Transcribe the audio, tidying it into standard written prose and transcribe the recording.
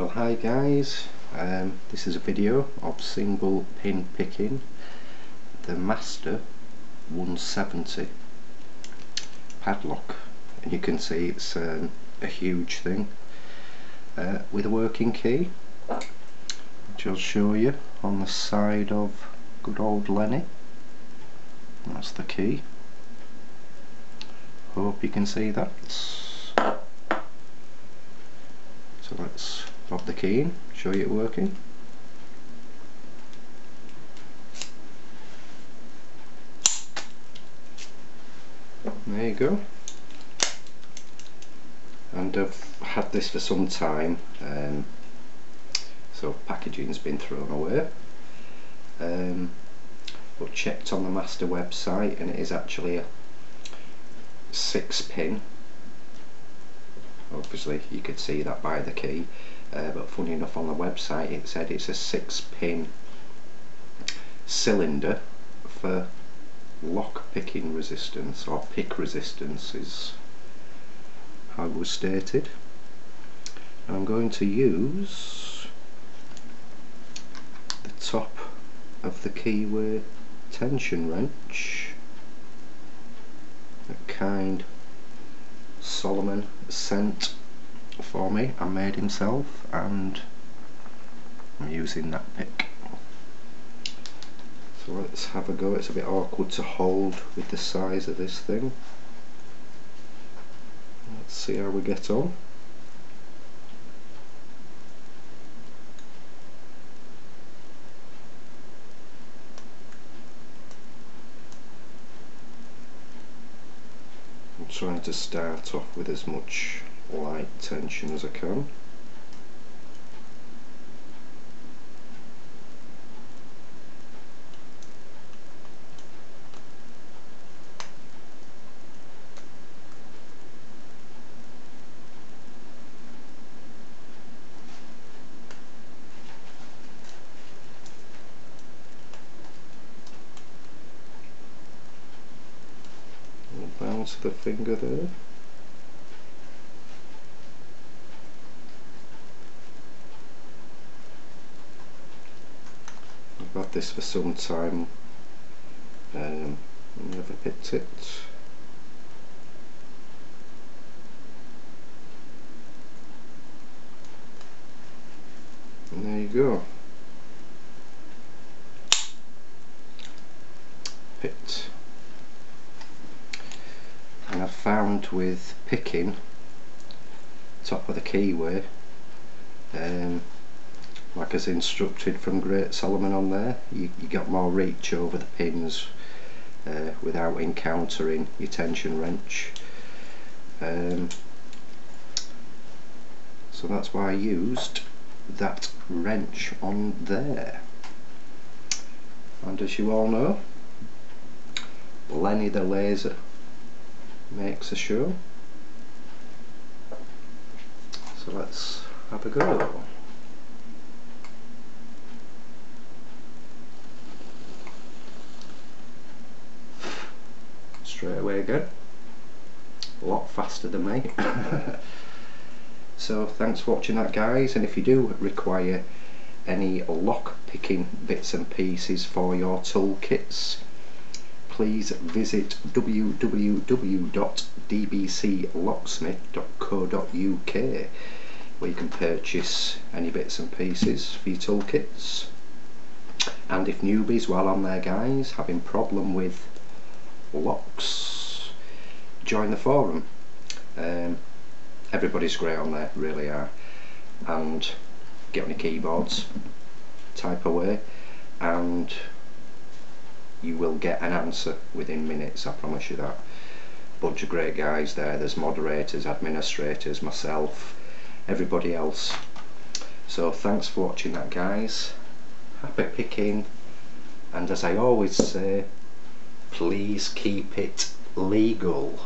Well, hi guys, this is a video of single pin picking the Master 170 padlock, and you can see it's a huge thing with a working key, which I'll show you on the side of good old Lenny. That's the key. Hope you can see that. So let's pop the key in, show you it working. There you go. And I've had this for some time, so packaging's been thrown away, but checked on the Master website and it is actually a 6-pin. Obviously you could see that by the key, but funny enough on the website it said it's a 6-pin cylinder for lock picking resistance, or pick resistance is how it was stated. And I'm going to use the top of the keyway tension wrench, a kind Solomon sent for me and made himself, and I'm using that pick. So let's have a go. It's a bit awkward to hold with the size of this thing. Let's see how we get on. I'm trying to start off with as much light tension as I can. Bounce of the finger there. I've had this for some time, never picked it. And there you go. Picked. And I've found with picking top of the keyway, like as instructed from Great Solomon on there, you got more reach over the pins without encountering your tension wrench. So that's why I used that wrench on there. And as you all know, Lenny the Laser makes a show. So let's have a go. Straight away again, a lot faster than me. So thanks for watching that guys, and if you do require any lock picking bits and pieces for your toolkits, please visit www.dbclocksmith.co.uk, where you can purchase any bits and pieces for your toolkits. And if newbies, while on there guys, having problem with locks, join the forum. Everybody's great on there, really are. And get on your keyboards, type away, and you will get an answer within minutes, I promise you that. Bunch of great guys there. There's moderators, administrators, myself, everybody else. So thanks for watching that guys. Happy picking, and as I always say, please keep it legal.